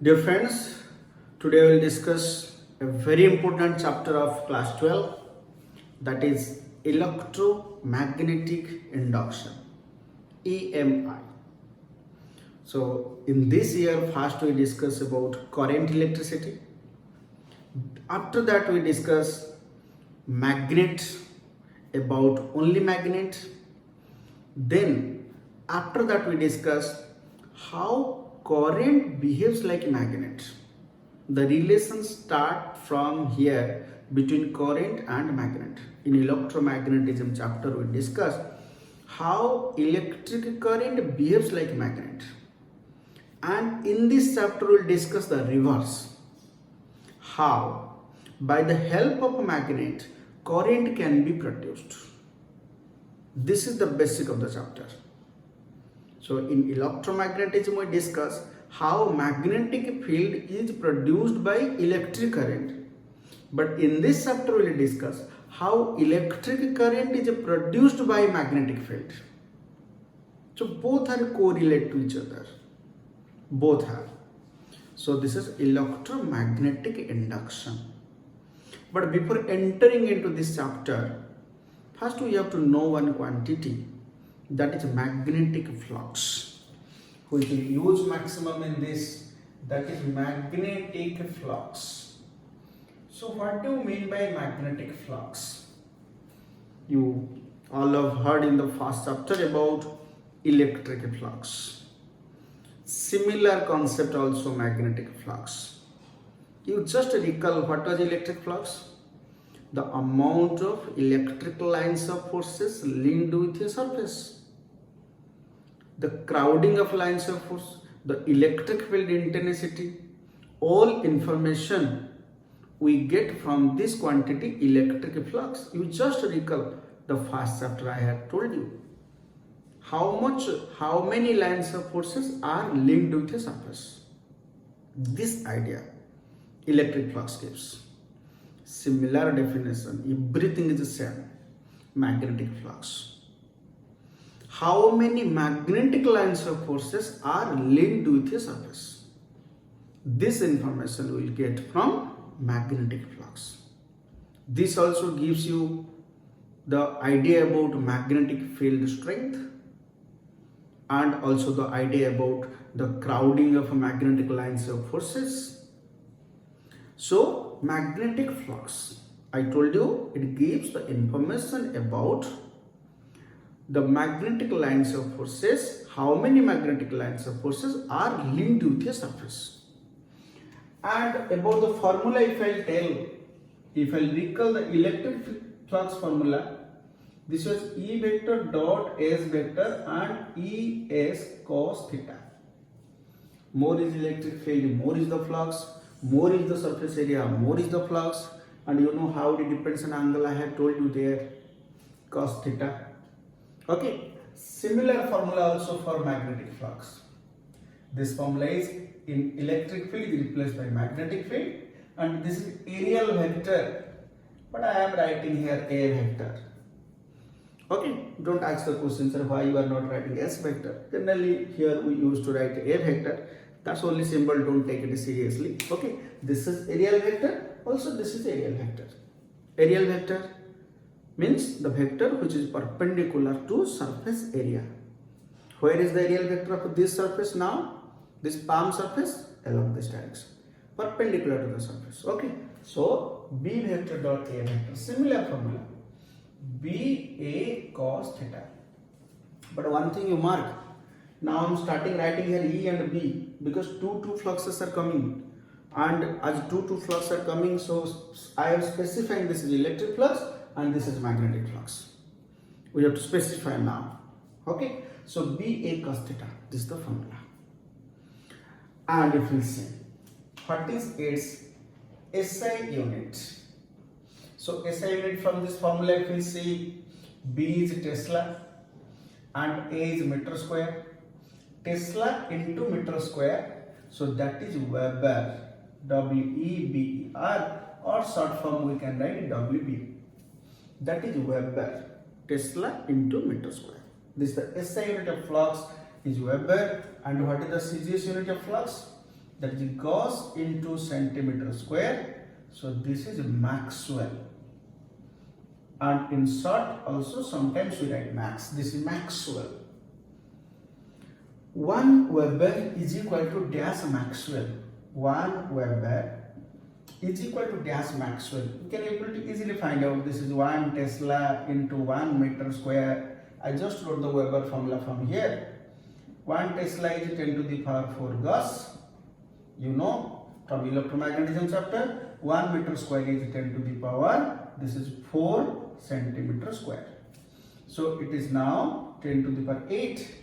Dear friends, today we will discuss a very important chapter of class 12, that is electromagnetic induction, EMI. So in this year first we discuss about current electricity. After that we discuss magnet, about only magnet. Then after that we discuss how current behaves like magnet. The relation start from here between current and magnet. In electromagnetism chapter we discuss how electric current behaves like magnet. And in this chapter we will discuss the reverse. How by the help of a magnet current can be produced. This is the basic of the chapter. So in electromagnetism we discuss how magnetic field is produced by electric current. But in this chapter we will discuss how electric current is produced by magnetic field. So both are correlate to each other. Both are. So this is electromagnetic induction. But before entering into this chapter, first we have to know one quantity, that is magnetic flux, which we use maximum in this, that is magnetic flux. So what do you mean by magnetic flux? You all have heard in the first chapter about electric flux. Similar concept also magnetic flux. You just recall what was electric flux? The amount of electric lines of forces linked with a surface. The crowding of lines of force, the electric field intensity, all information we get from this quantity electric flux. You just recall the first chapter I had told you. How many lines of forces are linked with a surface. This idea electric flux gives. Similar definition, everything is the same. Magnetic flux. How many magnetic lines of forces are linked with a surface. This information we will get from magnetic flux. This also gives you the idea about magnetic field strength and also the idea about the crowding of magnetic lines of forces. So magnetic flux, I told you, it gives the information about the magnetic lines of forces, how many magnetic lines of forces are linked with a surface. And about the formula, if I recall the electric flux formula, this was E vector dot S vector and E S cos theta. More is electric field, more is the flux, more is the surface area, more is the flux, and you know how it depends on angle. I have told you there, cos theta. Okay, similar formula also for magnetic flux. This formula is in electric field is replaced by magnetic field, and this is aerial vector, but I am writing here A vector. Okay, don't ask the question, sir, why you are not writing S vector. Generally here we used to write A vector. That's only symbol, don't take it seriously. Okay, this is aerial vector, also this is aerial vector. Aerial vector means the vector which is perpendicular to surface area. Where is the aerial vector of this surface now? This palm surface along this direction, perpendicular to the surface. Okay, so B vector dot A vector, similar formula, B A cos theta. But one thing you mark, now I am starting writing here E and B because two fluxes are coming, and as two flux are coming, so I am specifying this is electric flux and this is magnetic flux. We have to specify now. Okay, so B A cos theta, this is the formula. And if we say what is its SI unit, so SI unit from this formula, if we see B is Tesla and A is meter square, Tesla into meter square, so that is Weber, WEBER, or short form we can write WB. That is Weber, Tesla into meter square. This is the SI unit of flux is Weber, and what is the CGS unit of flux? that is Gauss into centimeter square. So this is Maxwell. And in short also sometimes we write Max. This is Maxwell. 1 Weber is equal to dash Maxwell. 1 Weber is equal to dash Maxwell. You can able to easily find out this is 1 Tesla into 1 meter square. I just wrote the Weber formula from here. 1 Tesla is 10 to the power 4 Gauss. You know from electromagnetism chapter, 1 meter square is 10 to the power, this is 4 centimeter square. So it is now 10 to the power 8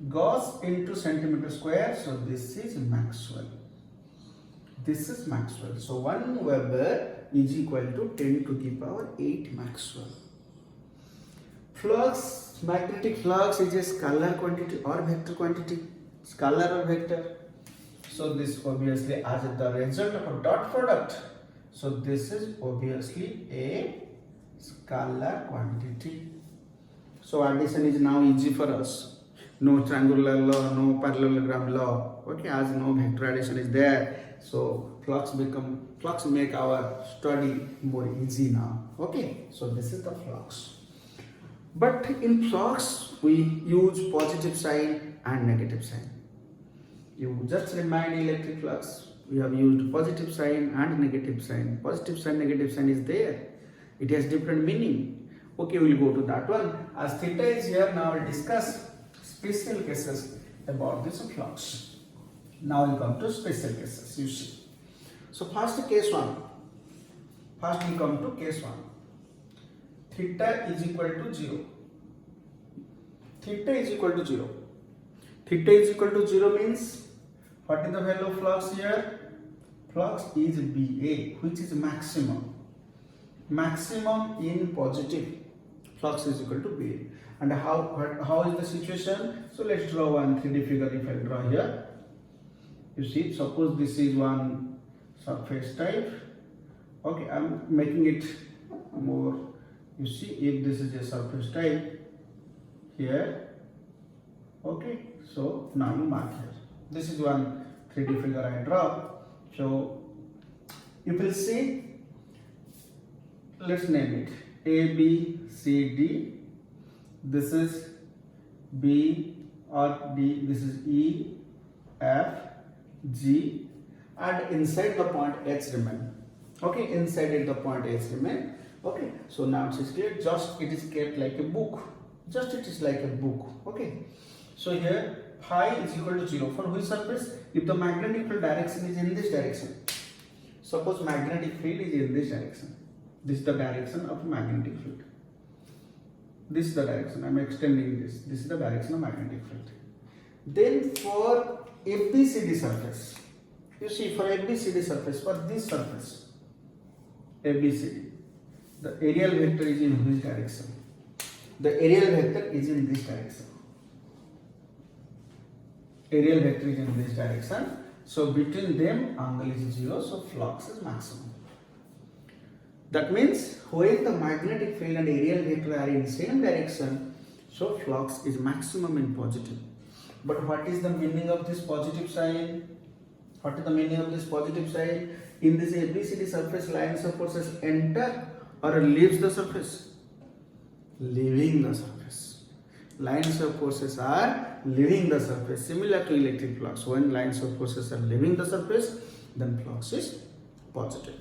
Gauss into centimeter square. So this is Maxwell. This is Maxwell. So 1 Weber is equal to 10 to the power 8 Maxwell. Flux, magnetic flux is a scalar quantity or vector quantity, scalar or vector. So this obviously as the result of a dot product. So this is obviously a scalar quantity. So addition is now easy for us. No triangular law, no parallelogram law. Okay, as no vector addition is there. So flux make our study more easy now. Okay, so this is the flux. But in flux we use positive sign and negative sign. You just remind electric flux. We have used positive sign and negative sign. Positive sign, negative sign is there. It has different meaning. Okay, we will go to that one. As theta is here, now I will discuss special cases about this flux. Now we will come to special cases. You see. So first case 1. First we come to case 1. Theta is equal to 0. Theta is equal to 0. Theta is equal to 0 means what is the value of flux here? Flux is BA, which is maximum. Maximum in positive. Flux is equal to BA. And how is the situation? So let's draw one 3D figure. If I draw here, you see, suppose this is one surface type. Okay, I'm making it more. You see, if this is a surface type here. Okay, so now you mark here. This is one 3D figure I draw. So you will see, let's name it A, B, C, D. This is B or D. This is E, F, G, and inside the point H remain. Okay, inside it the point H remain. Okay, so now it is clear. Just it is kept like a book. Just it is like a book. Okay. So here phi is equal to 0 for which surface? If the magnetic field direction is in this direction. Suppose magnetic field is in this direction. This is the direction of magnetic field. This is the direction. I am extending this. This is the direction of magnetic field. Then for ABCD surface, you see for ABCD surface, for this surface, ABCD, the aerial vector is in which direction? The aerial vector is in this direction. Aerial vector is in this direction. So between them angle is 0. So flux is maximum. That means when the magnetic field and aerial vector are in same direction, so flux is maximum in positive. But what is the meaning of this positive sign? What is the meaning of this positive sign? In this ABCD surface, lines of forces enter or leaves the surface? Leaving the surface. Lines of forces are leaving the surface. Similar to electric flux. When lines of forces are leaving the surface, then flux is positive.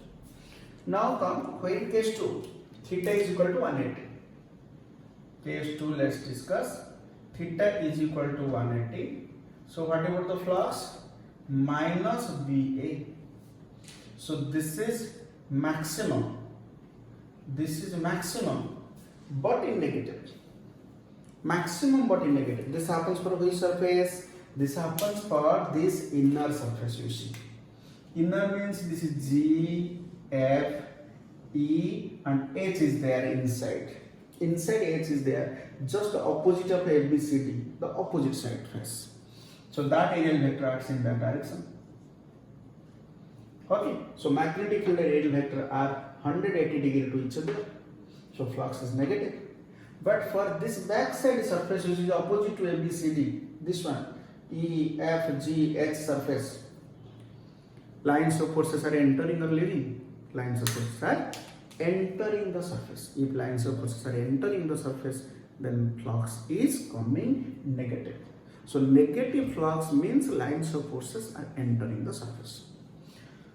Now come when case 2, theta is equal to 180. Case 2, let's discuss. Theta is equal to 180. So what about the flux? Minus BA. So this is maximum. This is maximum, but in negative. Maximum but in negative. This happens for which surface? This happens for this inner surface, you see. Inner means this is G, F, E and H is there inside. Inside H is there. Just the opposite of ABCD, the opposite side face. So that aerial vector acts in that direction. Okay, so magnetic field and aerial vector are 180 degree to each other. So flux is negative. But for this backside surface which is opposite to ABCD, this one, E, F, G, H surface. Lines of forces are entering or leaving? Lines of forces are entering the surface. If lines of forces are entering the surface, then flux is coming negative. So negative flux means lines of forces are entering the surface.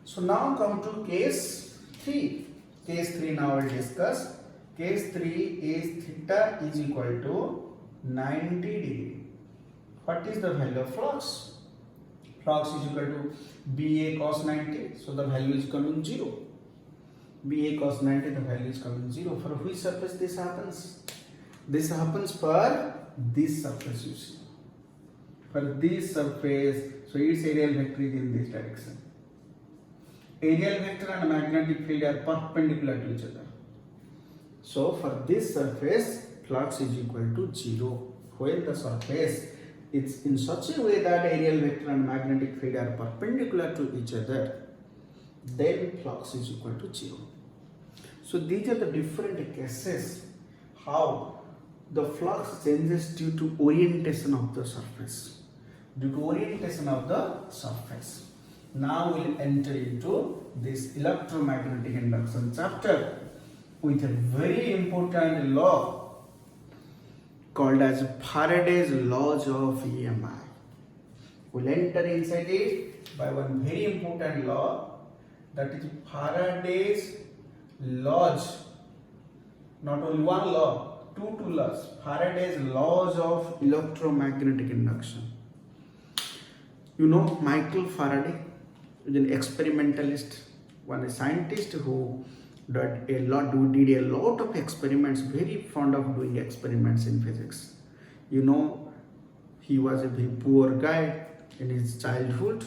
So now come to case 3. Case 3 now we'll discuss. Case 3 is theta is equal to 90 degree. What is the value of flux? Flux is equal to BA cos 90. So the value is coming 0. BA cos 90, the value is coming 0. For which surface this happens? This happens for this surface, you see. For this surface, so its aerial vector is in this direction. Aerial vector and magnetic field are perpendicular to each other. So for this surface, flux is equal to 0. When the surface is in such a way that aerial vector and magnetic field are perpendicular to each other, then flux is equal to 0. So these are the different cases how the flux changes due to orientation of the surface. Due to orientation of the surface. Now we'll enter into this electromagnetic induction chapter with a very important law called as Faraday's laws of EMI. We'll enter inside it by one very important law, that is Faraday's laws. Not only one law, two laws. Faraday's laws of electromagnetic induction. You know Michael Faraday is an experimentalist, one scientist who did a lot of experiments, very fond of doing experiments in physics. You know, he was a very poor guy in his childhood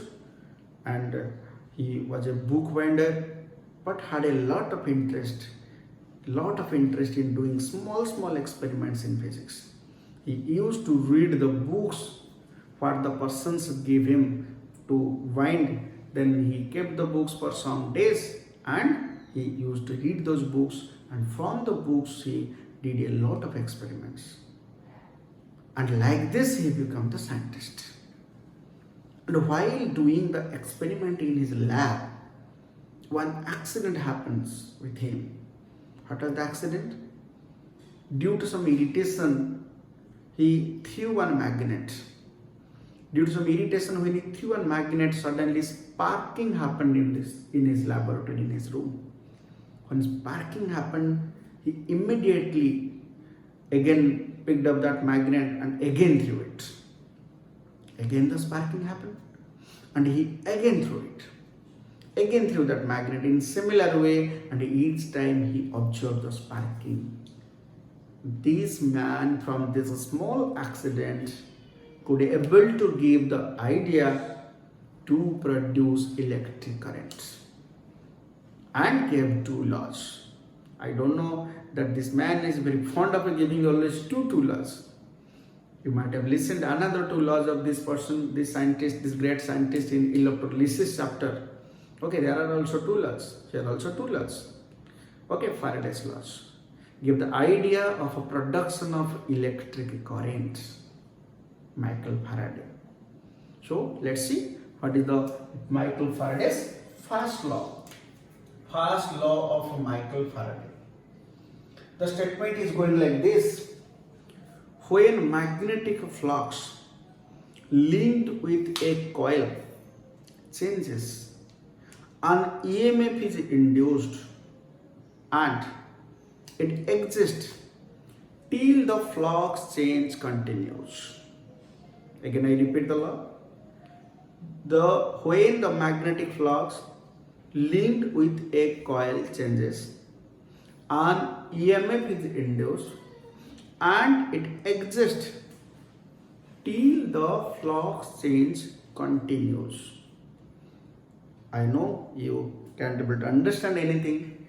and he was a bookbinder, but had a lot of interest in doing small experiments in physics. He used to read the books what the persons gave him to wind. Then he kept the books for some days and he used to read those books, and from the books he did a lot of experiments. And like this he became the scientist. And while doing the experiment in his lab, one accident happens with him. What was the accident? Due to some irritation, he threw one magnet. Due to some irritation, when he threw one magnet, suddenly sparking happened in his laboratory, in his room. When sparking happened, he immediately again picked up that magnet and again threw it. Again the sparking happened and he again threw it. Again threw that magnet in similar way, and each time he observed the sparking. This man, from this small accident, could able to give the idea to produce electric current and gave two laws. I don't know that this man is very fond of giving always two laws. You might have listened another two laws of this person, this scientist, this great scientist in electrolysis chapter. Okay, there are also two laws. Here are also two laws. Okay, Faraday's laws give the idea of a production of electric current. Michael Faraday. So let's see what is the Michael Faraday's first law. First law of Michael Faraday. The statement is going like this: when magnetic flux linked with a coil changes, an EMF is induced and it exists till the flux change continues. Again I repeat the law. When the magnetic flux linked with a coil changes, an EMF is induced and it exists till the flux change continues. I know you can't able to understand anything.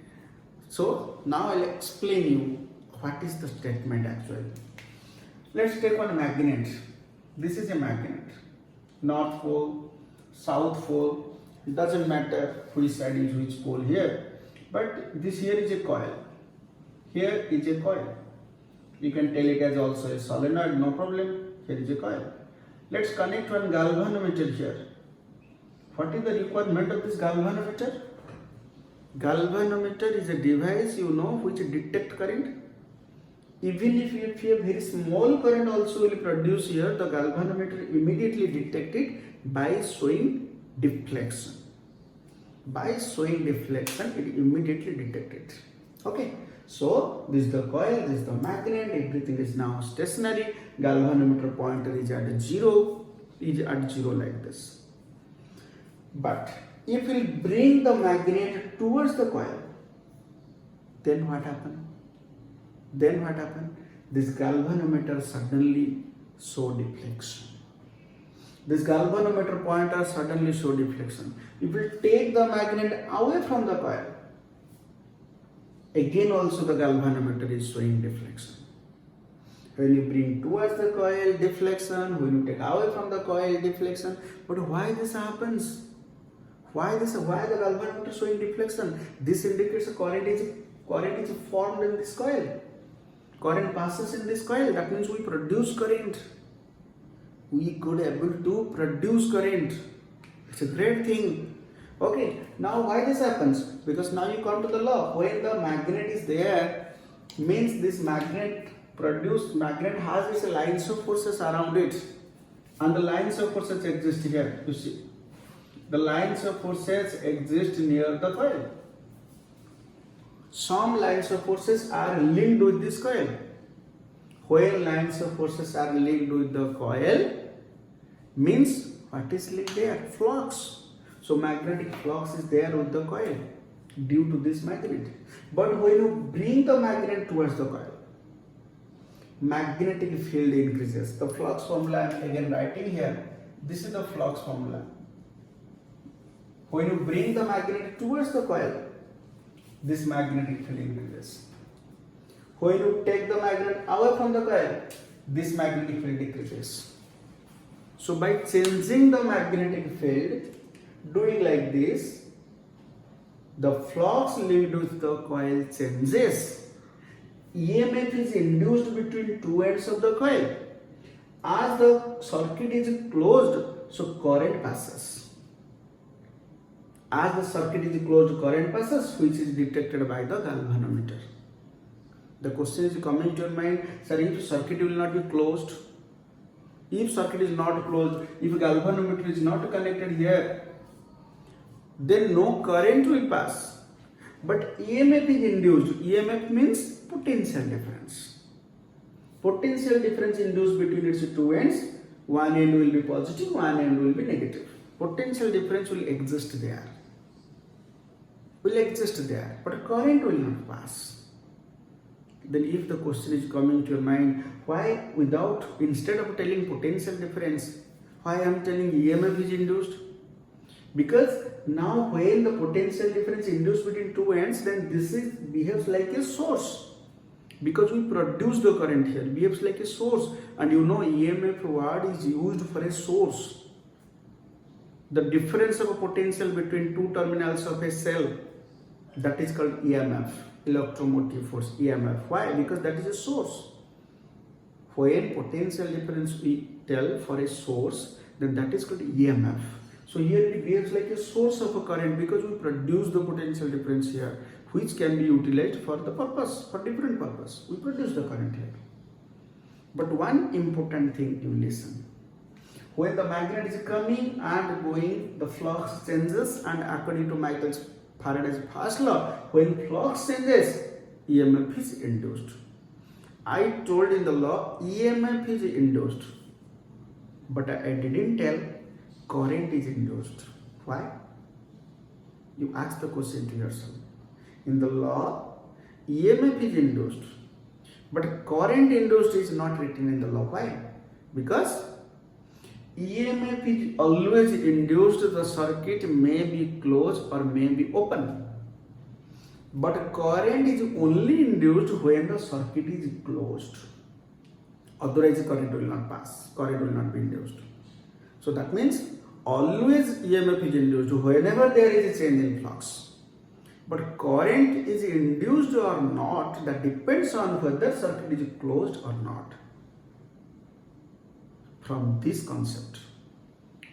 So now I'll explain you what is the statement actually. Let's take one magnet. This is a magnet. North pole, south pole, it doesn't matter which side is which pole here. But this here is a coil. Here is a coil. You can tell it as also a solenoid, no problem. Here is a coil. Let's connect one galvanometer here. What is the requirement of this galvanometer? Galvanometer is a device which detect current. Even if you have very small current also will produce here, the galvanometer immediately detect it by showing deflection. By showing deflection, it immediately detect it. Okay. So this is the coil, this is the magnet, everything is now stationary. Galvanometer pointer is at zero like this. But if we bring the magnet towards the coil, then what happens? This galvanometer suddenly show deflection. This galvanometer pointer suddenly show deflection. If we take the magnet away from the coil, again also the galvanometer is showing deflection. When you bring towards the coil, deflection. When you take away from the coil, deflection. But why this happens? Why the galvanometer showing deflection? This indicates a current is formed in this coil. Current passes in this coil. That means we produce current. We could able to produce current. It's a great thing. Okay. Now why this happens? Because now you come to the law. When the magnet is there, means this magnet has its lines of forces around it, and the lines of forces exist here. You see, the lines of forces exist near the coil. Some lines of forces are linked with this coil. When lines of forces are linked with the coil, means what is linked there? Flux. So magnetic flux is there with the coil due to this magnet. But when you bring the magnet towards the coil, magnetic field increases. The flux formula I am again writing here. This is the flux formula. When you bring the magnet towards the coil, this magnetic field increases. When you take the magnet away from the coil, this magnetic field decreases. So by changing the magnetic field, doing like this, the flux linked with the coil changes. EMF is induced between two ends of the coil. As the circuit is closed, so current passes. As the circuit is closed, current passes, which is detected by the galvanometer. The question is coming to your mind, sir, if circuit will not be closed, if circuit is not closed, if galvanometer is not connected here, then no current will pass. But EMF is induced. EMF means potential difference. Potential difference induced between its two ends. One end will be positive, one end will be negative. Potential difference will exist there. But current will not pass. Then if the question is coming to your mind, why instead of telling potential difference, why I am telling EMF is induced? Because now when the potential difference induced between two ends, then this behaves like a source. Because we produce the current here, behaves like a source. And EMF word is used for a source. The difference of a potential between two terminals of a cell, that is called EMF, electromotive force, EMF. Why? Because that is a source. When potential difference we tell for a source, then that is called EMF. So here it behaves like a source of a current because we produce the potential difference here, which can be utilized for different purpose. We produce the current here. But one important thing to listen. When the magnet is coming and going, the flux changes, and according to Faraday's first law, when flux changes, EMF is induced. I told in the law EMF is induced, but I didn't tell current is induced. Why? You ask the question to yourself. In the law, EMF is induced, but current induced is not written in the law. Why? Because EMF is always induced, the circuit may be closed or may be open. But current is only induced when the circuit is closed. Otherwise, current will not pass, current will not be induced. So that means always EMF is induced whenever there is a change in flux. But current is induced or not, that depends on whether circuit is closed or not. From this concept,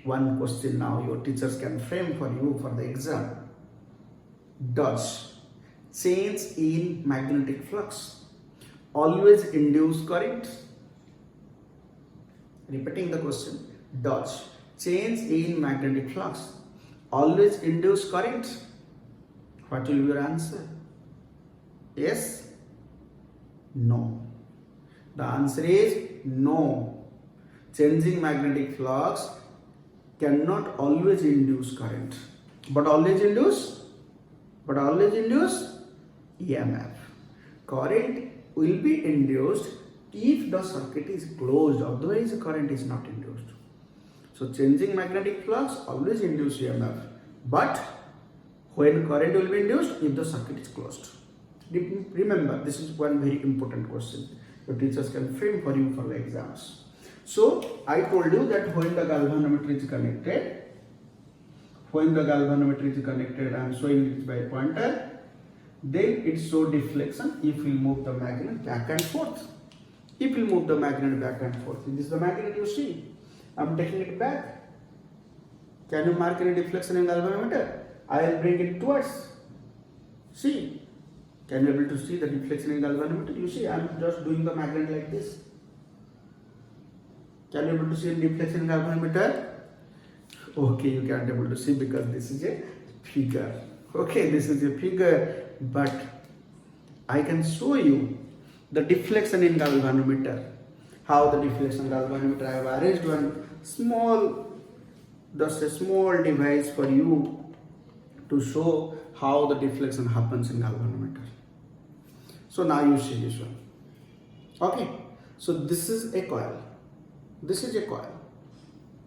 one question now your teachers can frame for you for the exam. Does change in magnetic flux always induce current? Repeating the question. Does change in magnetic flux always induce current? What will be your answer? Yes? No. The answer is no. Changing magnetic flux cannot always induce current. But always induce EMF. Current will be induced if the circuit is closed, otherwise current is not induced. So changing magnetic flux always induce EMF, but when current will be induced if the circuit is closed. Remember, this is one very important question your teachers can frame for you for the exams. So I told you that when the galvanometer is connected, I am showing it by pointer, then it shows deflection if we move the magnet back and forth. If we move the magnet back and forth, this is the magnet you see. I am taking it back. Can you mark any deflection in galvanometer? I will bring it towards. See. Can you able to see the deflection in galvanometer? You see, I am just doing the magnet like this. Can you able to see the deflection in galvanometer? Okay, you can't able to see because this is a figure. Okay, this is a figure, but I can show you the deflection in galvanometer. How the deflection galvanometer? I have arranged one small device for you to show how the deflection happens in galvanometer. So now you see this one. Okay, so this is a coil.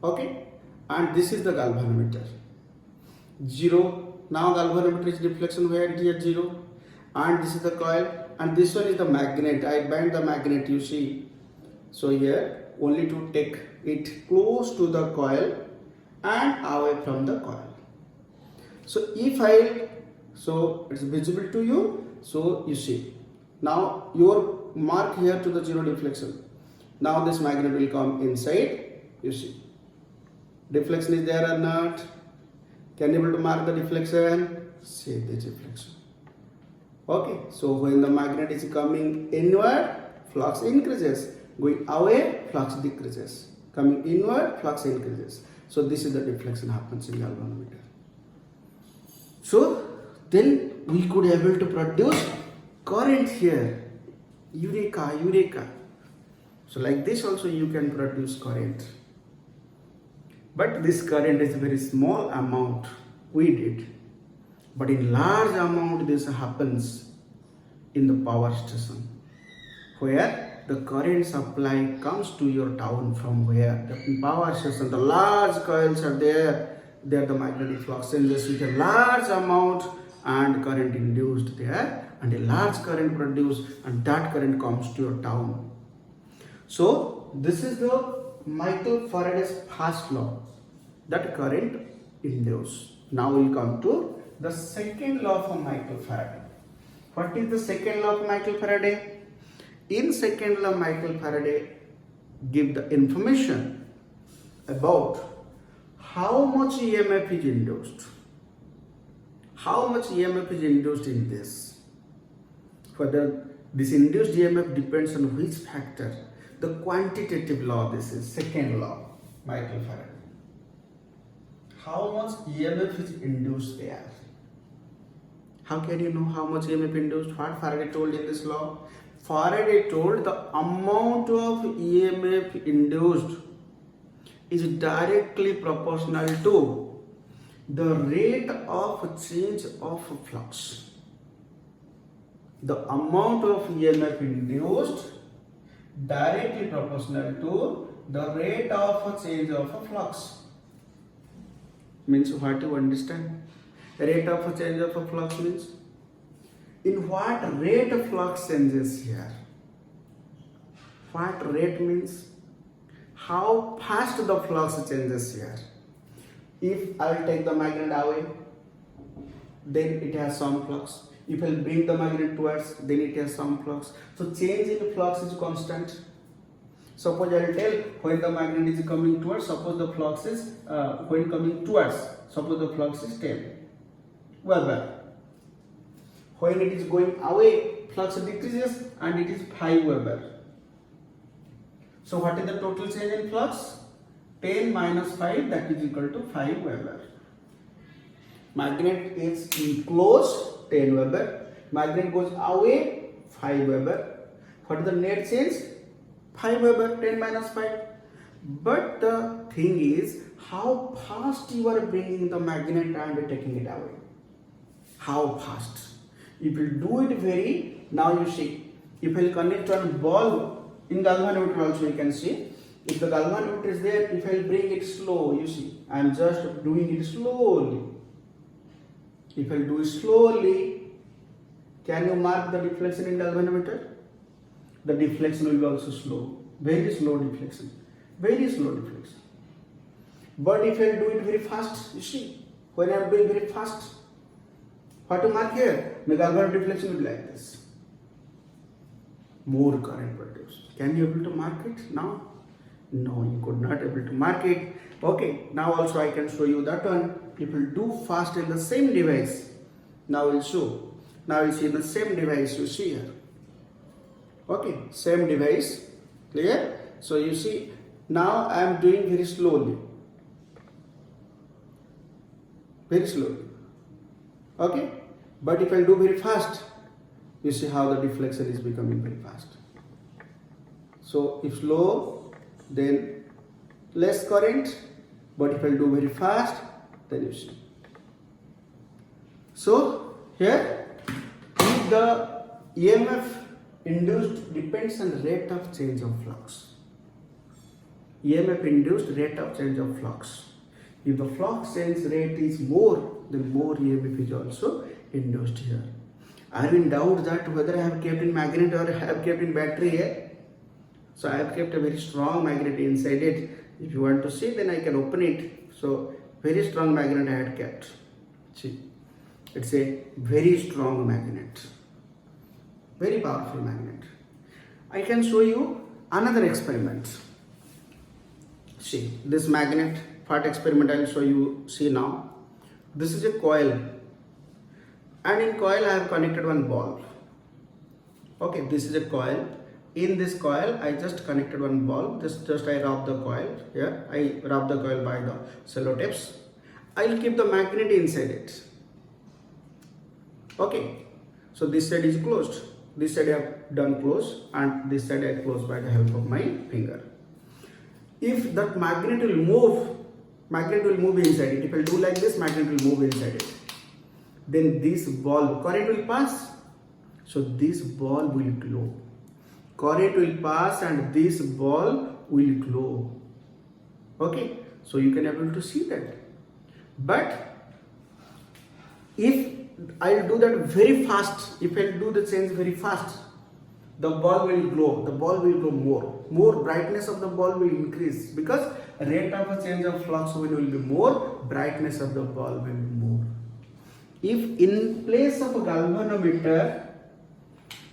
Okay, and this is the galvanometer. 0. Now galvanometer is deflection where it is at 0, and this is the coil, and this one is the magnet. I bend the magnet, you see. So here only to take it close to the coil and away from the coil. So so it's visible to you. So you see. Now your mark here to the 0 deflection. Now this magnet will come inside. You see. Deflection is there or not? Can you able to mark the deflection? See the deflection. Okay. So when the magnet is coming inward, flux increases. Going away, flux decreases. Coming inward, flux increases. So this is the deflection happens in galvanometer. So then we could able to produce current here. Eureka. So like this also you can produce current. But this current is very small amount we did. But in large amount this happens in the power station, where the current supply comes to your town from where the power station, the large coils are there the magnetic flux changes with a large amount and current induced there, and a large current produced, and that current comes to your town. So this is the Michael Faraday's first law, that current induced. Now we will come to the second law of Michael Faraday. What is the second law of Michael Faraday? In second law, Michael Faraday give the information about how much EMF is induced. How much EMF is induced in this? Whether this induced EMF depends on which factor? The quantitative law, this is second law, Michael Faraday. How much EMF is induced there? How can you know how much EMF induced? What Faraday told in this law? Faraday told the amount of EMF induced is directly proportional to the rate of change of flux. The amount of EMF induced directly proportional to the rate of change of a flux. Means what you understand? Rate of change of a flux means in what rate of flux changes here. What rate means how fast the flux changes here. If I will take the magnet away, then it has some flux. If I will bring the magnet towards, then it has some flux. So change in flux is constant. Suppose I will tell when the magnet is coming towards, suppose the flux is, when coming towards, suppose the flux is 10 Weber. When it is going away, flux decreases and it is 5 Weber. So what is the total change in flux? 10 minus 5, that is equal to 5 Weber. Magnet is enclosed 10 Weber. Magnet goes away 5 Weber. What is the net change? 5 Weber, 10 minus 5. But the thing is, how fast you are bringing the magnet and taking it away. How fast? If you do it very, now you see, if I will connect one bulb in galvanometer also you can see, if the galvanometer is there, if I will bring it slow, you see, I am just doing it slowly. If I will do it slowly, can you mark the deflection in galvanometer? The deflection will be also slow, very slow deflection, very slow deflection. But if I do it very fast, you see, when I am doing very fast, what to mark here? The galvanometer deflection will be like this. More current produced. Can you able to mark it now? No, you could not able to mark it. Okay, now also I can show you that one. People do fast in the same device. Now we'll show. Now we'll see the same device you see here. Okay, same device. Clear? So you see, now I am doing very slowly. Very slowly. Okay? But if I do very fast, you see how the deflection is becoming very fast. So if slow, then less current, but if I do very fast, then you see. So here, if the EMF induced depends on rate of change of flux. EMF induced rate of change of flux. If the flux change rate is more, then more EMF is also induced here. I am in doubt that whether I have kept in magnet or I have kept in battery here. So I have kept a very strong magnet inside it. If you want to see, then I can open it. So very strong magnet I had kept. See, it's a very strong magnet. Very powerful magnet. I can show you another experiment. See, this magnet, what experiment I will show you, see now. This is a coil. And in coil I have connected one bulb. Okay, this is a coil. In this coil I just connected one bulb. Just I rub the coil here. I rub the coil by the sellotapes. I will keep the magnet inside it. Okay, so this side is closed. This side I have done close and this side I close by the help of my finger. If that magnet will move inside it. If I do like this, magnet will move inside it. Then this bulb, current will pass. So this bulb will glow. Current will pass and this bulb will glow. Okay, so you can able to see that. But if I will do that very fast, if I do the change very fast, the bulb will glow. The bulb will glow more. More brightness of the bulb will increase because rate of a change of flux will be more, brightness of the bulb will be more. If in place of a galvanometer,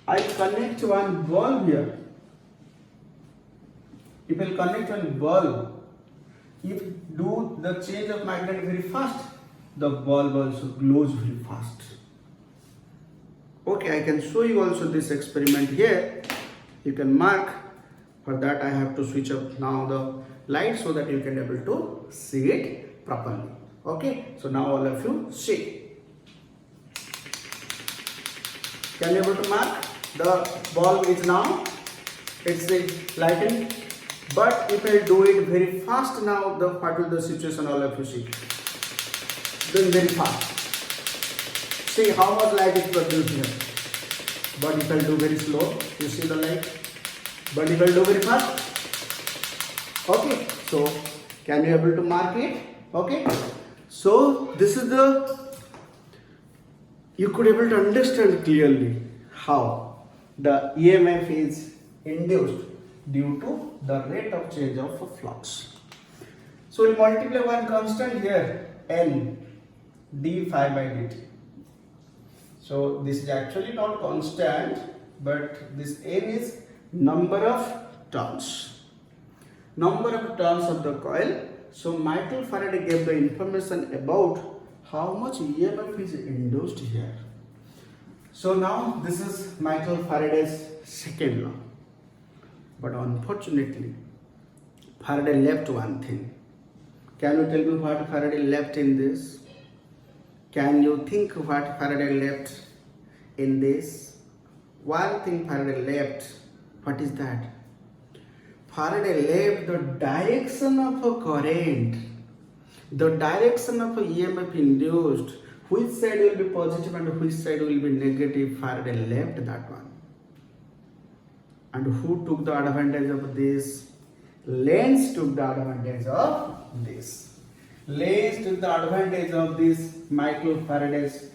I connect one bulb here. If I connect one bulb, if do the change of magnet very fast, the bulb also glows very fast. Okay, I can show you also this experiment here. You can mark. For that I have to switch up now the light so that you can able to see it properly. Okay, so now all of you see. Can you able to mark? The bulb is now, it's lightened. But if I do it very fast now, what will the situation all of you see? Doing very fast. See how much light is produced here. But if I do very slow, you see the light. But if I do very fast, okay. So can you able to mark it? Okay. So this is you could able to understand clearly how the EMF is induced due to the rate of change of a flux. So we'll multiply one constant here, N d phi by dt. So this is actually not constant, but this N is number of turns. number of turns of the coil. So Michael Faraday gave the information about how much EMF is induced here. So now this is Michael Faraday's second law. But unfortunately, Faraday left one thing. Can you tell me what Faraday left in this? Can you think what Faraday left in this? One thing Faraday left. What is that? Faraday left the direction of a current, the direction of a EMF induced. Which side will be positive and which side will be negative? Faraday left that one. And who took the advantage of this? Lenz took the advantage of this. Lenz took the advantage of this Michael Faraday's,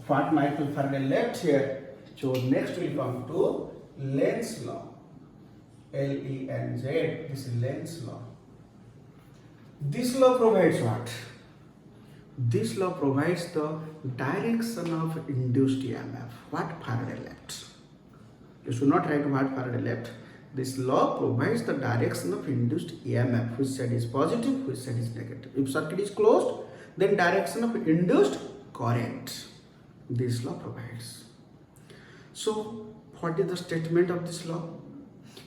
what Michael Faraday left here. So next we come to Lenz law. L-E-N-Z, this is Lenz law. This law provides what? This law provides the direction of induced EMF. What Faraday left? You should not write what Faraday left. This law provides the direction of induced EMF. Which side is positive, which side is negative. If circuit is closed, then direction of induced current. This law provides. So, what is the statement of this law?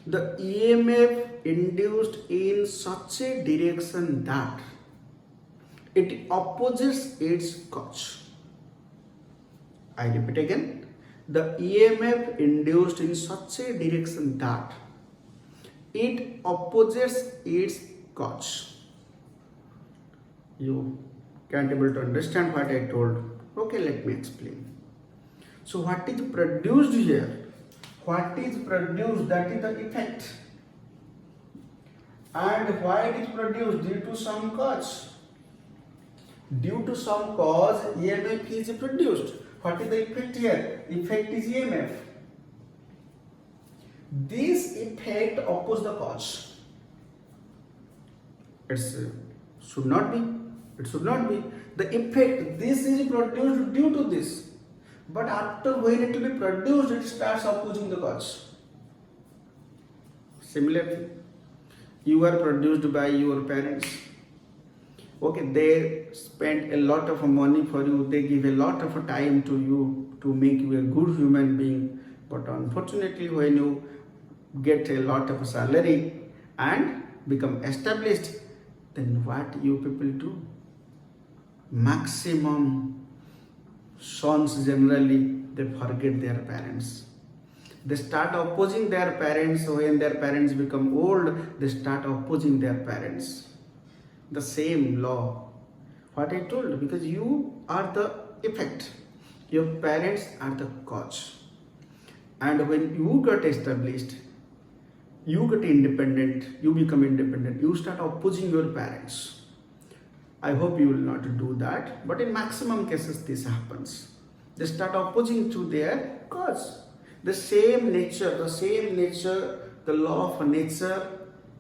The EMF induced in such a direction that it opposes its cause. I repeat again. The EMF induced in such a direction that it opposes its cause. You can't able to understand what I told. Okay, let me explain. So what is produced here? What is produced, that is the effect. And why it is produced? Due to some cause. Due to some cause, EMF is produced. What is the effect here? Effect is EMF. This effect opposes the cause. It should not be. It should not be. The effect, this is produced due to this. But after when it will be produced, it starts opposing the cause. Similarly, you are produced by your parents. Okay, they spend a lot of money for you, they give a lot of time to you to make you a good human being. But unfortunately, when you get a lot of salary and become established, then what you people do? Maximum sons generally, they forget their parents. They start opposing their parents. When their parents become old, they start opposing their parents. The same law. What I told, because you are the effect. Your parents are the cause. And when you get established, you get independent, you become independent, you start opposing your parents. I hope you will not do that, but in maximum cases this happens. They start opposing to their cause. The same nature, the law of nature,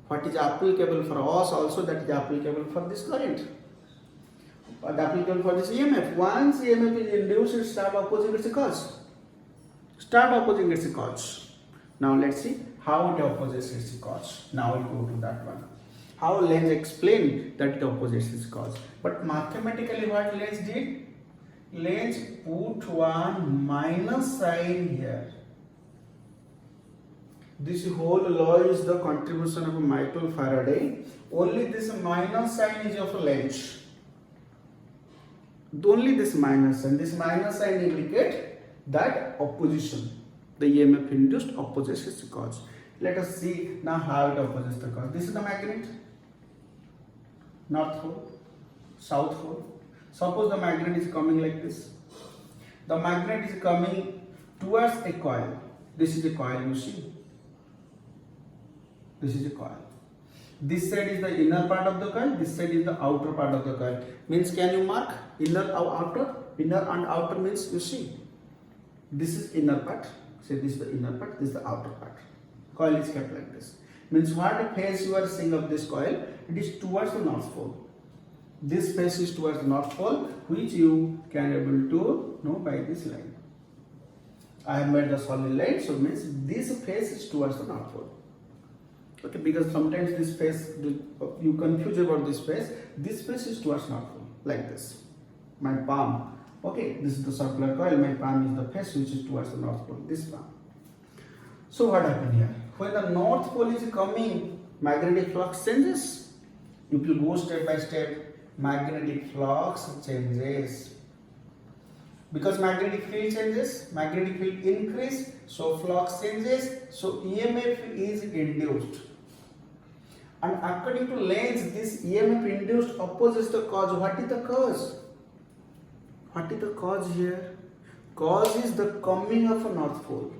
what is applicable for us also, that is applicable for this current. But applicable for this EMF. Once EMF is induced, it starts opposing its cause. Start opposing its cause. Now let's see how it opposes its cause. Now we'll go to that one. How Lenz explained that it opposes its cause. But mathematically what Lenz did? Lenz put one minus sign here. This whole law is the contribution of Michael Faraday. Only this minus sign is of Lenz. Only this minus sign indicates that opposition. The EMF induced opposes its cause. Let us see now how it opposes the cause. This is the magnet. North pole, south pole. Suppose the magnet is coming like this. The magnet is coming towards a coil. This is a coil, you see. This is a coil. This side is the inner part of the coil, this side is the outer part of the coil. Means can you mark inner or outer? Inner and outer means, you see. This is inner part. Say this is the inner part, this is the outer part. Coil is kept like this. Means what phase you are seeing of this coil? It is towards the north pole. This phase is towards the north pole, which you can able to know by this line. I have made the solid line, so means this phase is towards the north pole. Okay, because sometimes this face, you confuse about this face. This face is towards North Pole, like this. My palm. Okay, this is the circular coil. My palm is the face which is towards the North Pole. This palm. So what happened here? When the North Pole is coming, magnetic flux changes. If you go step by step, magnetic flux changes. Because magnetic field changes, magnetic field increase, so flux changes, so EMF is induced. And according to Lenz, this EMF induced opposes the cause. What is the cause? What is the cause here? Cause is the coming of a North Pole.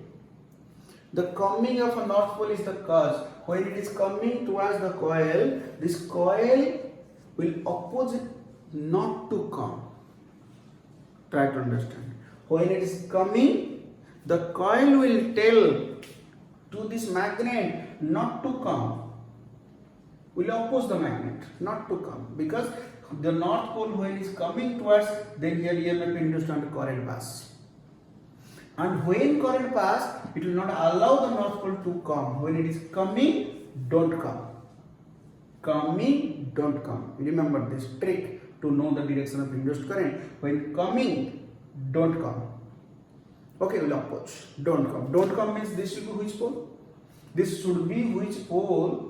The coming of a North Pole is the cause. When it is coming towards the coil, this coil will oppose it not to come. Try to understand. When it is coming, the coil will tell to this magnet not to come. Will oppose the magnet not to come, because the North Pole when it is coming towards, then here EMF induced and current pass. And when current pass, it will not allow the North Pole to come. When it is coming, don't come. Coming, don't come. Remember this trick to know the direction of induced current. When coming, don't come. Okay, will oppose. Don't come. Don't come means this should be which pole? This should be which pole?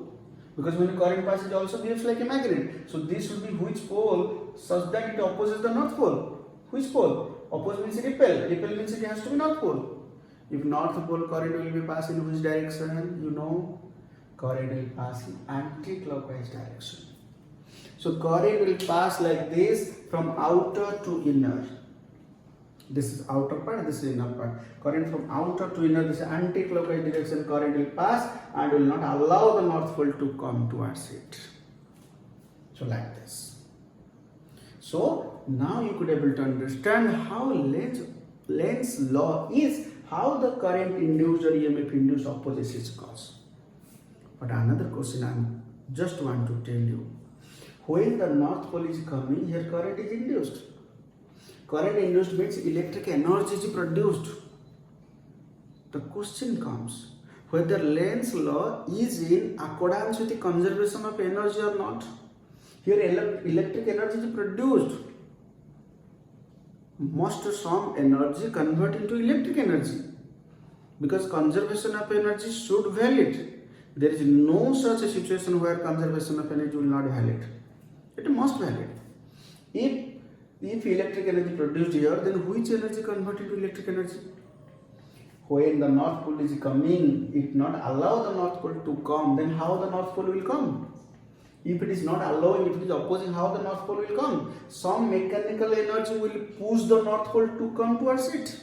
Because when current passes also behaves like a magnet. So this should be which pole such that it opposes the North Pole. Which pole? Oppose means repel. Repel means it has to be North Pole. If North Pole current will be passing in which direction? You know, current will pass in anti-clockwise direction. So current will pass like this from outer to inner. This is outer part, this is inner part. Current from outer to inner, this is anti-clockwise direction. Current will pass and will not allow the North Pole to come towards it. So like this. So now you could able to understand how Lenz law is, how the current induced or EMF induced opposes its cause. But another question I just want to tell you. When the North Pole is coming, here current is induced. Current induced means electric energy is produced. The question comes, whether Lenz law is in accordance with the conservation of energy or not. Here electric energy is produced. Some energy convert into electric energy. Because conservation of energy should valid. There is no such a situation where conservation of energy will not valid. It must valid. If electric energy produced here, then which energy converted to electric energy? When the North Pole is coming, it not allow the North Pole to come, then how the North Pole will come? If it is not allowing, if it is opposing, how the North Pole will come? Some mechanical energy will push the North Pole to come towards it.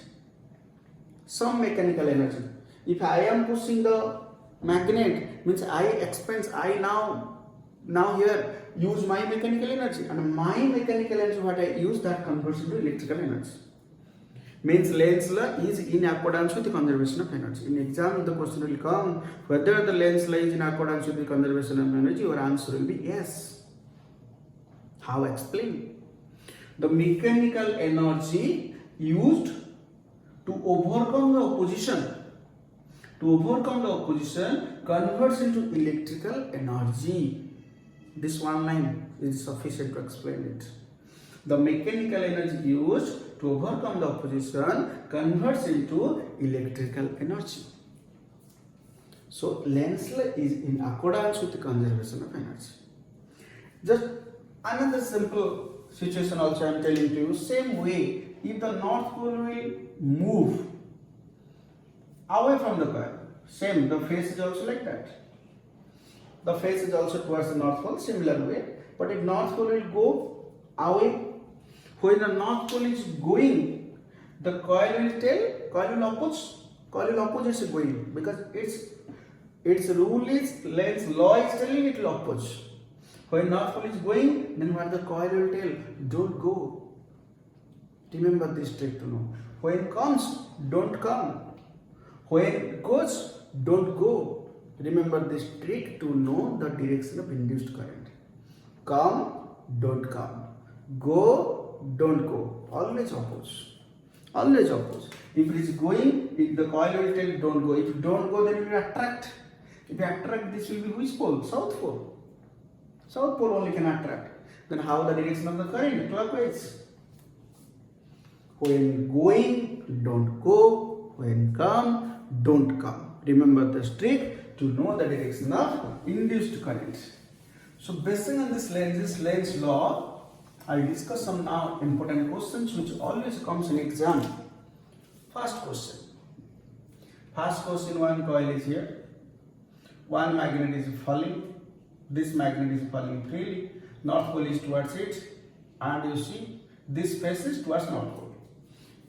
Some mechanical energy. If I am pushing the magnet, means I now here use my mechanical energy, and my mechanical energy what I use, that converts into electrical energy. Means Lenz law is in accordance with the conservation of energy. In exam the question will come, whether the Lenz law is in accordance with the conservation of energy, your answer will be yes. How explain? The mechanical energy used to overcome the opposition converts into electrical energy. This one line is sufficient to explain it. The mechanical energy used to overcome the opposition converts into electrical energy. So Lenz law is in accordance with the conservation of energy. Just another simple situation also I am telling to you. Same way, if the North Pole will move away from the coil, same, the face is also like that. The face is also towards the North Pole, similar way. But if North Pole will go away, when the North Pole is going, the coil will oppose its going, because its rule is, Lenz law is telling it will oppose. When North Pole is going, then what the coil will tell, don't go. Remember this trick to know. When it comes, don't come. When it goes, don't go. Remember this trick to know the direction of induced current. Come, don't come. Go, don't go. Always oppose. Always oppose. If it is going, if the coil will tell don't go. If you don't go, then it will attract. If you attract, this will be which pole? South pole. South pole only can attract. Then how the direction of the current? Clockwise. When going, don't go. When come, don't come. Remember the trick to know the direction of induced current. So based on this Lenz's law, I discuss some now important questions which always comes in exam. First question. First question, one coil is here. One magnet is falling. This magnet is falling freely. North pole is towards it. And you see, this face is towards North pole.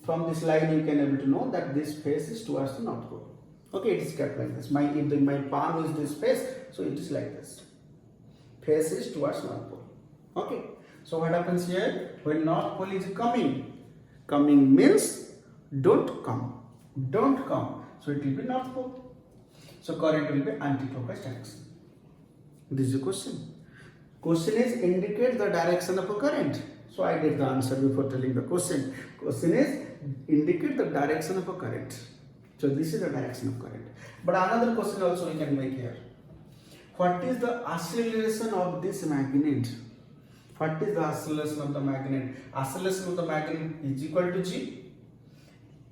From this line you can able to know that this face is towards the North pole. Okay, it is kept like this. If my palm is this face, so it is like this. Face is towards North pole. Okay. So what happens here? When North pole is coming means don't come. Don't come. So it will be North pole. So current will be anti-clockwise direction. This is the question. Question is indicate the direction of a current. So I did the answer before telling the question. Question is indicate the direction of a current. So this is the direction of current. But another question also we can make here. What is the acceleration of this magnet? What is the acceleration of the magnet? Acceleration of the magnet is equal to g,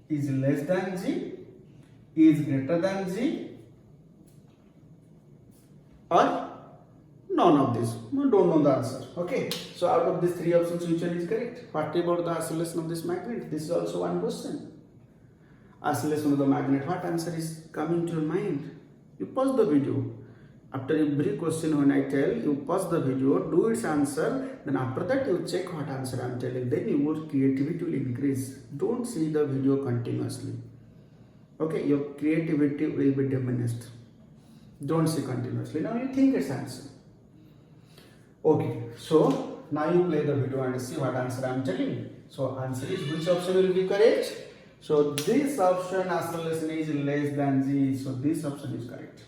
is less than g, is greater than g, or none of this. We don't know the answer. Okay. So out of these three options, which one is correct? What about the acceleration of this magnet? This is also one question. Acceleration of the magnet. What answer is coming to your mind? You pause the video. After every question when I tell, you pause the video, do its answer, then after that you check what answer I am telling. Then your creativity will increase. Don't see the video continuously. Okay, your creativity will be diminished. Don't see continuously. Now you think its answer. Okay, so now you play the video and see what answer I am telling. So answer is which option will be correct? So this option acceleration is less than g. So this option is correct.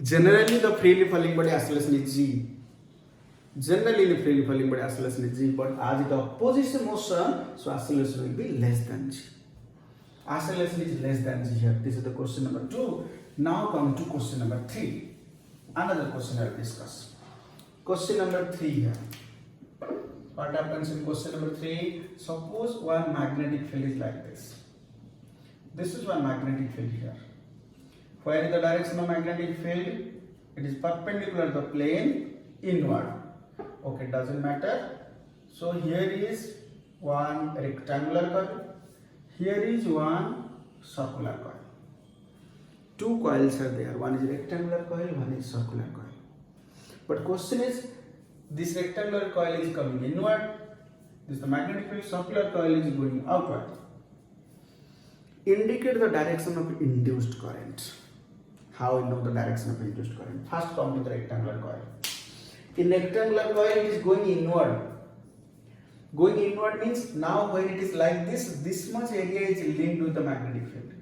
Generally, the freely falling body acceleration is g. Generally, the freely falling body acceleration is g. But as the opposite motion, so acceleration will be less than g. Acceleration is less than g here. This is the question number 2. Now come to question number 3. Another question I will discuss. Question number 3 here. What happens in question number 3? Suppose one magnetic field is like this. This is one magnetic field here. Where is the direction of magnetic field? It is perpendicular to the plane inward. Okay, doesn't matter. So here is one rectangular coil. Here is one circular coil. Two coils are there. One is rectangular coil, one is circular coil. But question is, this rectangular coil is coming inward. This is the magnetic field. Circular coil is going outward. Indicate the direction of induced current. How we know the direction of induced current? First come to the rectangular coil. In rectangular coil it is going inward. Going inward means now when it is like this much area is linked with the magnetic field.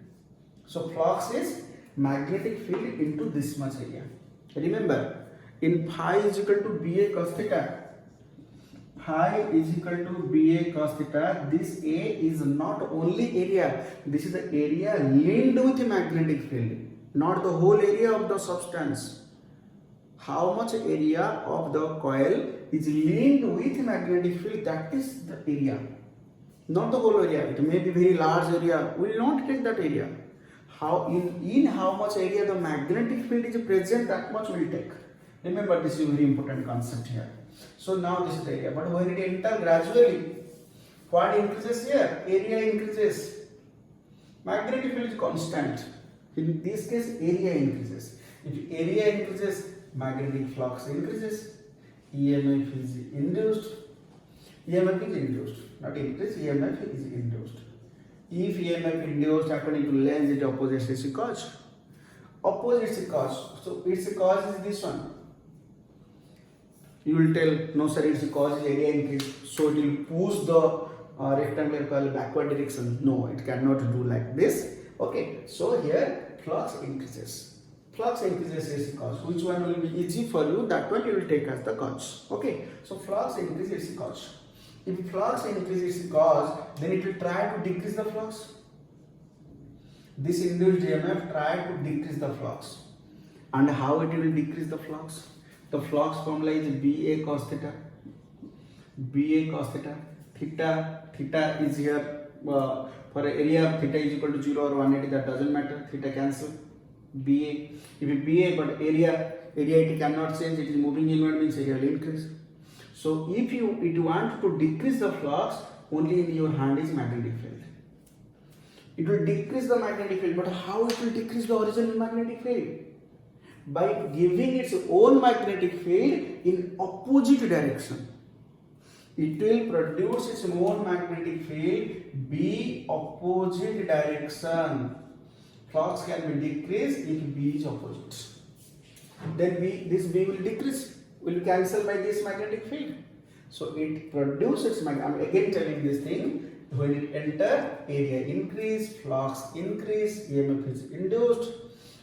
So flux is magnetic field into this much area. Remember, in phi is equal to BA cos theta. Phi is equal to BA cos theta. This A is not only area. This is the area linked with the magnetic field, not the whole area of the substance. How much area of the coil is linked with magnetic field, that is the area, not the whole area. It may be very large area, we will not take that area. How in how much area the magnetic field is present, that much we will take. Remember, this is a very important concept here. So now this is the area, but when it enters gradually, what increases here? Area increases. Magnetic field is constant. In this case, area increases. If area increases, magnetic flux increases. EMF is induced. EMF is induced, not increased. EMF is induced. If EMF induced according to Lenz, it opposite its cause. Opposite its cause. So its cause is this one. You will tell, no sir, its cause is area increase. So it will push the rectangular coil backward direction. No, it cannot do like this. Okay, so here flux increases. Flux increases its cause. Which one will be easy for you? That one you will take as the cause. Okay, so flux increases its cause. If flux increases its cause, then it will try to decrease the flux. This induced EMF try to decrease the flux. And how it will decrease the flux? The flux formula is BA cos theta. BA cos theta. Theta is here for area of theta is equal to 0 or 180, that doesn't matter. Theta cancel. BA. If it BA but area it cannot change, it is moving inward, means area will increase. So if you want to decrease the flux, only in your hand is magnetic field. It will decrease the magnetic field, but how it will decrease the original magnetic field? By giving its own magnetic field in opposite direction. It will produce its own magnetic field B opposite direction. Flux can be decreased if B is opposite. Then this B will decrease, will cancel by this magnetic field. So it produces, I'm again telling this thing, when it enter, area increase, flux increase, EMF is induced.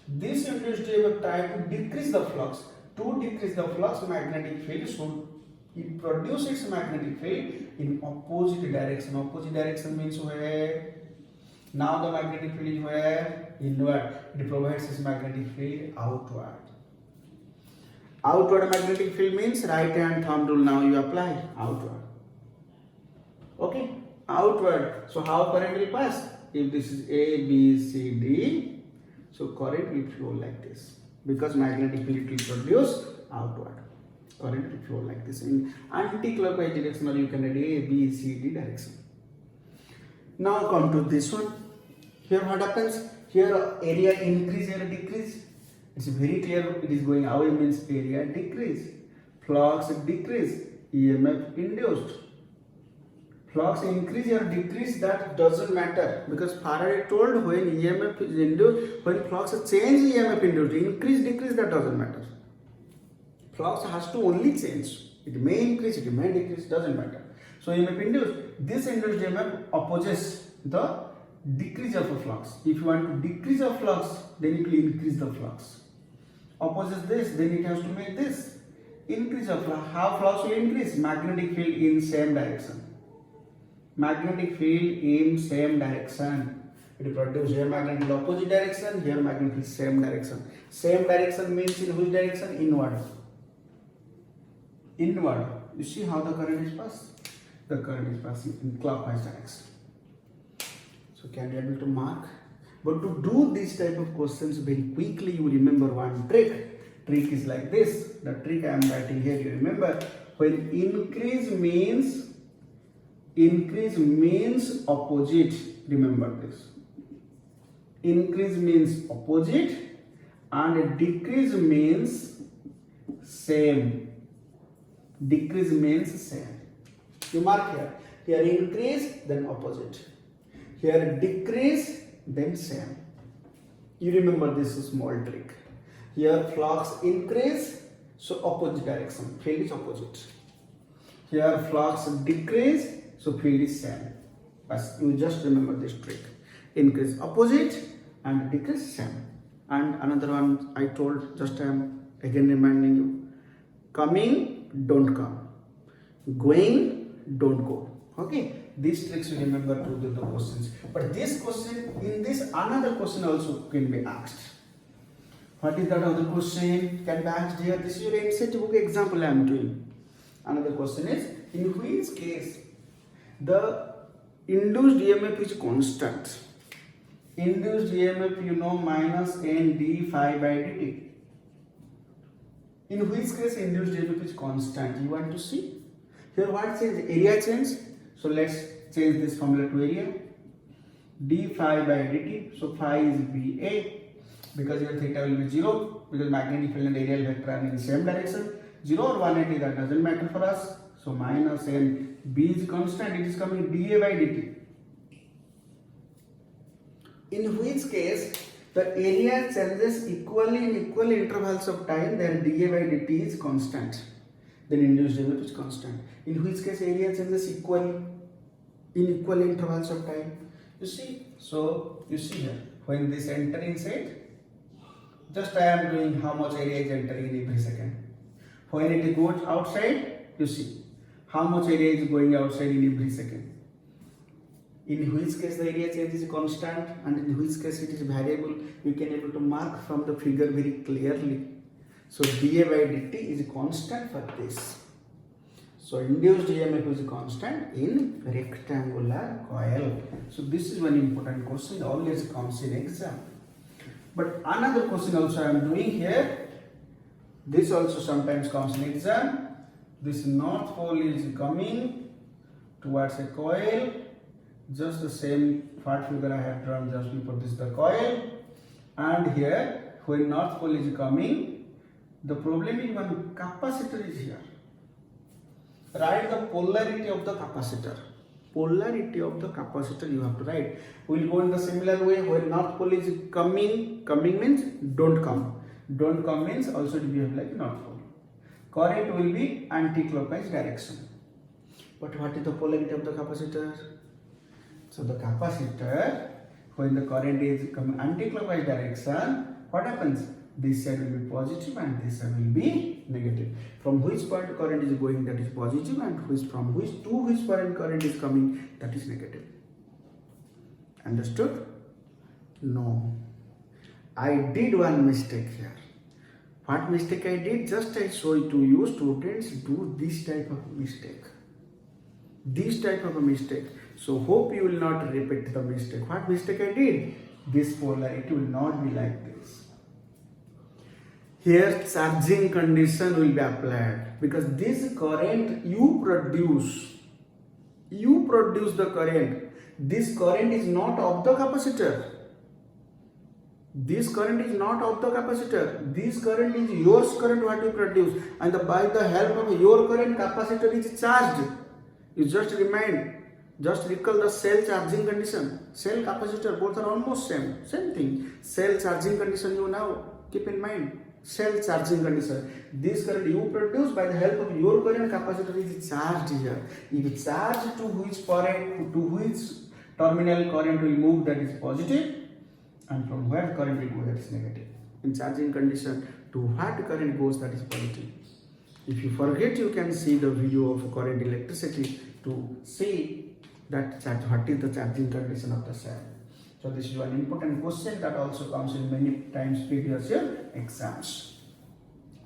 This induced EMF try to decrease the flux. To decrease the flux, magnetic field should it produces magnetic field in opposite direction. Opposite direction means where? Now the magnetic field is where? Inward. It provides its magnetic field outward. Outward magnetic field means right hand thumb rule now you apply. Outward. Okay? Outward. So how current will pass? If this is A, B, C, D, so current will flow like this. Because magnetic field will produce outward. Current will flow like this in anti-clockwise direction, or you can write A, B, C, D direction. Now come to this one. Here what happens? Here area increase, area decrease. It's very clear, it is going away, means area decrease. Flux decrease, EMF induced. Flux increase or decrease, that doesn't matter, because Faraday told when EMF is induced, when flux change, EMF induced. Increase, decrease, that doesn't matter. Flux has to only change. It may increase, it may decrease, doesn't matter. So EMF induced. This induced EMF opposes the decrease of a flux. If you want to decrease a flux, then it will increase the flux. Opposes this, then it has to make this. Increase of flux. How flux will increase? Magnetic field in same direction. Magnetic field in same direction. It will produce here magnetic field opposite direction, here magnetic field same direction. Same direction means in which direction? Inward. Inward. You see how the current is passed? The current is passing in clockwise direction. So can you be able to mark? But to do this type of questions very quickly, you remember one trick. Trick is like this. The trick I am writing here, you remember, when increase means opposite. Remember this. Increase means opposite and decrease means same. Decrease means same. You mark here. Here increase, then opposite. Here decrease, then same. You remember this small trick. Here flux increase, so opposite direction. Field is opposite. Here flux decrease, so field is same. But you just remember this trick. Increase opposite and decrease same. And another one I told, just I am again reminding you. Coming, don't come. Going, don't go. Okay? These tricks you remember to do the questions. But this question, in this another question also can be asked. What is that other question? Can be asked here. This is your NCERT book example I am doing. Another question is, in which case the induced EMF is constant. Induced EMF you know minus n d phi by dt. In which case induced EMF is constant? You want to see? Here what change? Area change. So let's change this formula to area. D phi by dt. So phi is BA. Because your theta will be 0. Because magnetic field and aerial vector are in the same direction. 0 or 180, that doesn't matter for us. So minus n. B is constant. It is coming dA by dt. In which case the area changes equally in equal intervals of time, then dA by dt is constant. Then induced EMF is constant. In which case area changes equally in equal intervals of time. You see? So you see here, when this enter inside, just I am doing how much area is entering every second. When it goes outside, you see how much area is going outside in every second. in which case the area change is constant and in which case it is variable. You can able to mark from the figure very clearly. So dA by dt is constant for this. So induced EMF is constant in rectangular coil. So this is one important question, always comes in exam. But another question also I am doing here. This also sometimes comes in exam. This north pole is coming towards a coil. Just the same part figure I have drawn just before this, the coil. And here, when north pole is coming, the problem is one capacitor is here. Write the polarity of the capacitor. Polarity of the capacitor you have to write. We will go in the similar way. When north pole is coming, coming means don't come. Don't come means also to behave like north pole. Current will be anti-clockwise direction. But what is the polarity of the capacitor? So the capacitor, when the current is coming anti-clockwise direction, what happens? This side will be positive and this side will be negative. From which point current is going, that is positive, and from which to which point current is coming, that is negative. Understood? No. I did one mistake here. What mistake I did? Just I show it to you, students do this type of mistake. This type of a mistake. So hope you will not repeat the mistake. What mistake I did? This polarity will not be like this. Here charging condition will be applied because this current you produce the current. This current is not of the capacitor. This current is not of the capacitor. This current is your current what you produce, and by the help of your current, capacitor is charged. You just recall the cell charging condition. Cell capacitor both are almost same thing. Cell charging condition you now keep in mind. Cell charging condition. This current you produce by the help of your current, capacitor is charged here. If charged to which current, to which terminal current will move, that is positive, and from where current will go, that is negative. In charging condition, to what current goes, that is positive. If you forget, you can see the video of current electricity to see that what is the charging condition of the cell. So this is one important question that also comes in many times previous year exams.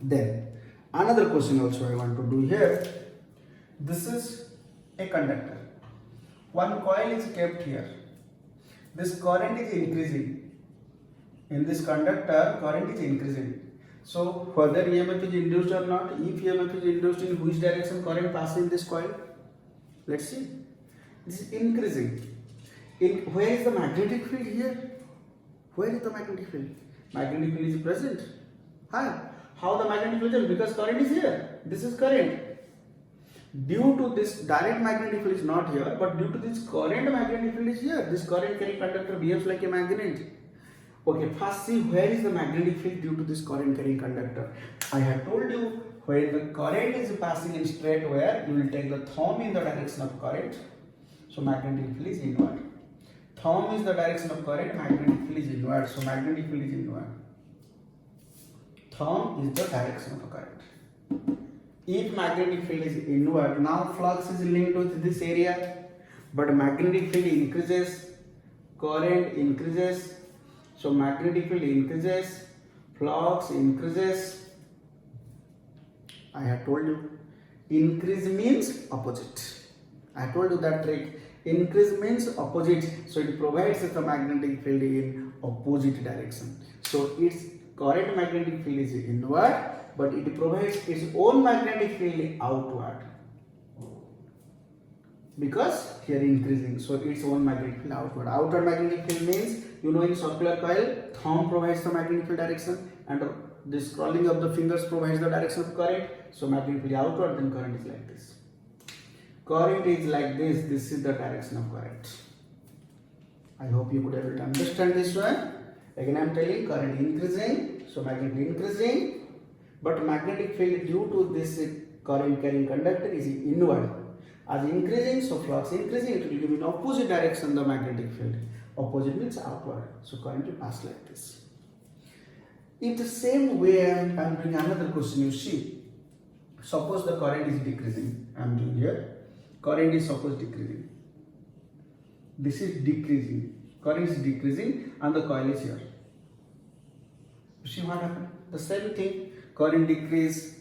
Then another question also I want to do here. This is a conductor. One coil is kept here. This current is increasing. In this conductor, current is increasing. So whether EMF is induced or not, if EMF is induced, in which direction current passes in this coil? Let's see. This is increasing. Where is the magnetic field here? Where is the magnetic field? Magnetic field is present. How the magnetic field is? Because current is here. This is current. Due to this direct magnetic field is not here, but due to this current magnetic field is here. This current carrying conductor behaves like a magnet. Okay, first see where is the magnetic field due to this current carrying conductor. I have told you when the current is passing in straight wire, you will take the thumb in the direction of current. So magnetic field is inward. Thumb is the direction of current, magnetic field is inward. So magnetic field is inward. Thumb is the direction of current. If magnetic field is inward, now flux is linked with this area, but magnetic field increases, current increases. So magnetic field increases, flux increases. I have told you, increase means opposite. I told you that trick. Increase means opposite. So it provides the magnetic field in opposite direction. So its current magnetic field is inward, but it provides its own magnetic field outward. Because here increasing, so its own magnetic field outward. Outward magnetic field means, you know, in circular coil, thumb provides the magnetic field direction, and this scrolling of the fingers provides the direction of current. So magnetic field outward, then current is like this. Current is like this. This is the direction of current. I hope you could able to understand this one. Again, I am telling current increasing, so magnetic field increasing, but magnetic field due to this current carrying conductor is inward. As increasing, so flux increasing, it will give in opposite direction the magnetic field. Opposite means outward. So current will pass like this. In the same way, I am doing another question. You see, suppose the current is decreasing. I am doing here. Current is suppose decreasing. This is decreasing. Current is decreasing and the coil is here. You see what happened? The same thing. Current decrease,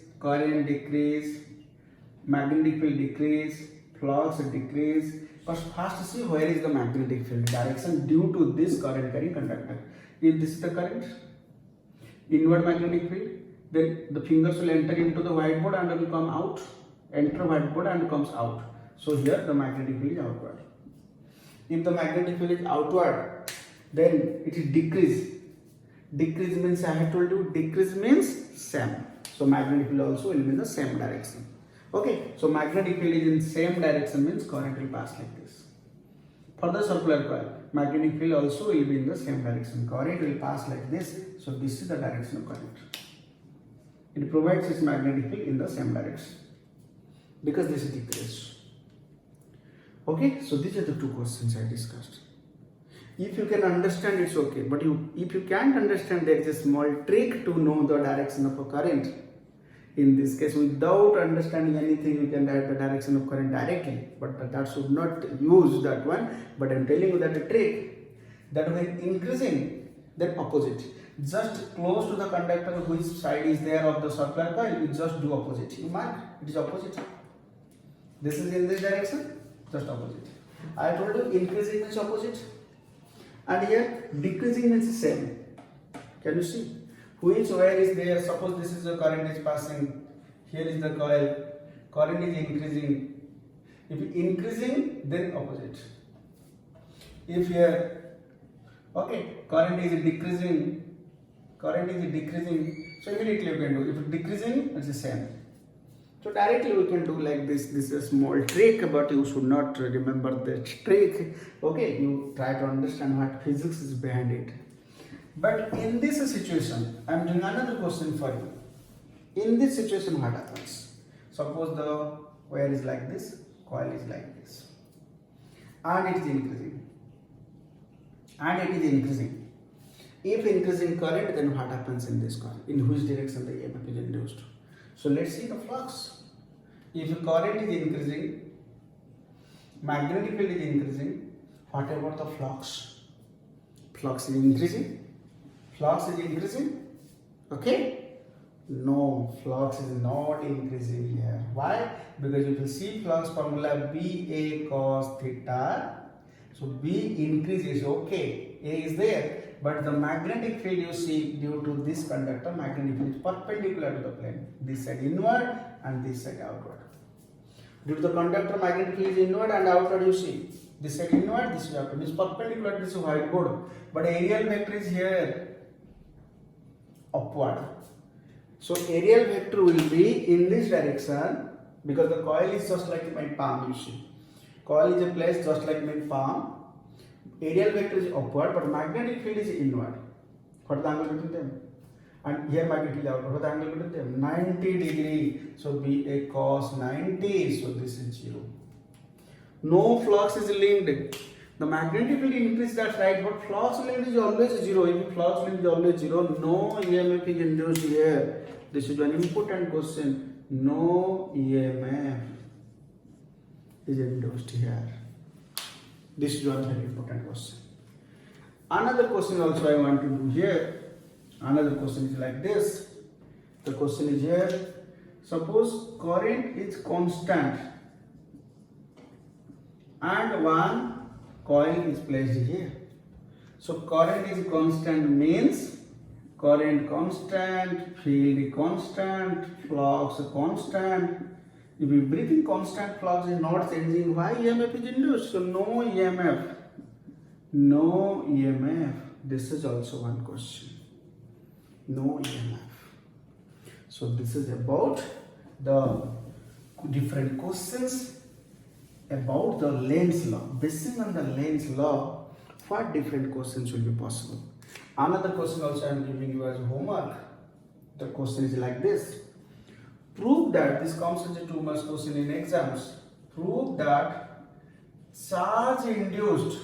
magnetic field decrease, flux decrease. But first see where is the magnetic field direction due to this current carrying conductor. If this is the current, inward magnetic field, then the fingers will enter into the whiteboard and will come out. Enter whiteboard and comes out. So here the magnetic field is outward. If the magnetic field is outward, then it is decrease. Decrease means, I have told you, decrease means same. So magnetic field also will be in the same direction. Okay, so magnetic field is in same direction means current will pass like this. For the circular coil, magnetic field also will be in the same direction. Current will pass like this. So this is the direction of current. It provides its magnetic field in the same direction because this is decrease. Okay, so these are the two questions I discussed. If you can understand, it's okay. But if you can't understand, there is a small trick to know the direction of a current. In this case, without understanding anything, you can write the direction of current directly. But that should not use that one. But I'm telling you that a trick, that when increasing, then opposite. Just close to the conductor, which side is there of the circular coil, you just do opposite. You mark, it is opposite. This is in this direction, just opposite. I told you increasing means opposite. And here decreasing means same. Can you see? Which wire is there? Suppose this is the current is passing. Here is the coil. Current is increasing. If increasing, then opposite. If here, okay, current is decreasing. Current is decreasing. So immediately you can do. If decreasing, it's the same. So directly we can do like this. This is a small trick, but you should not remember the trick. Okay, you try to understand what physics is behind it. But in this situation, I am doing another question for you. In this situation, what happens? Suppose the wire is like this, coil is like this, and it is increasing. And it is increasing. If increasing current, then what happens in this coil? In which direction the EMF is induced? So let's see the flux. If current is increasing, magnetic field is increasing, what about the flux? Flux is increasing. Flux is increasing. Okay? No, flux is not increasing here. Why? Because you will see flux formula BA cos theta. So B increases. Okay, A is there. But the magnetic field you see due to this conductor, magnetic field is perpendicular to the plane. This side inward and this side outward. Due to the conductor, magnetic field is inward and outward you see. This side inward, this side outward. This is perpendicular to this whiteboard. But aerial vector is here, upward. So aerial vector will be in this direction because the coil is just like my palm, you see. Coil is a place just like my palm. Aerial vector is upward, but magnetic field is inward. What is the angle between them? And here magnetic field is outward. What is the angle between them? 90 degree. So be a cos 90. So this is 0. No flux is linked. The magnetic field increase, that's right, but flux linked is always 0. If flux linked is always 0, no EMF is induced here. This is an important question. No EMF is induced here. This is one very important question. Another question also I want to do here. Another question is like this. The question is here. Suppose current is constant and one coil is placed here. So current is constant means current constant, field constant, flux constant. If everything constant, flux is not changing, why EMF is induced? So no EMF. No EMF. This is also one question. No EMF. So this is about the different questions about the Lenz's law. Based on the Lenz's law, what different questions will be possible? Another question also I am giving you as homework. The question is like this. Prove that, this comes as a 2 marks question in exams. Prove that charge induced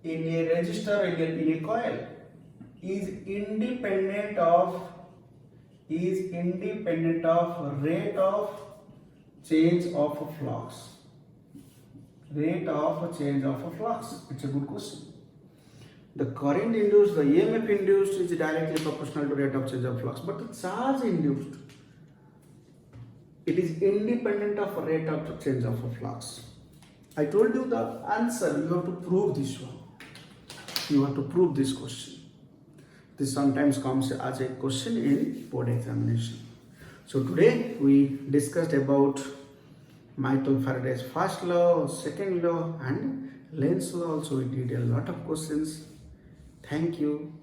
in a resistor in a coil is independent of rate of change of flux. Rate of change of a flux. It's a good question. The current induced, the EMF induced is directly proportional to rate of change of flux, but the charge induced, it is independent of rate of change of a flux. I told you the answer. You have to prove this one. You have to prove this question. This sometimes comes as a question in board examination. So today we discussed about Michael Faraday's first law, second law, and Lenz's law. Also we did a lot of questions. Thank you.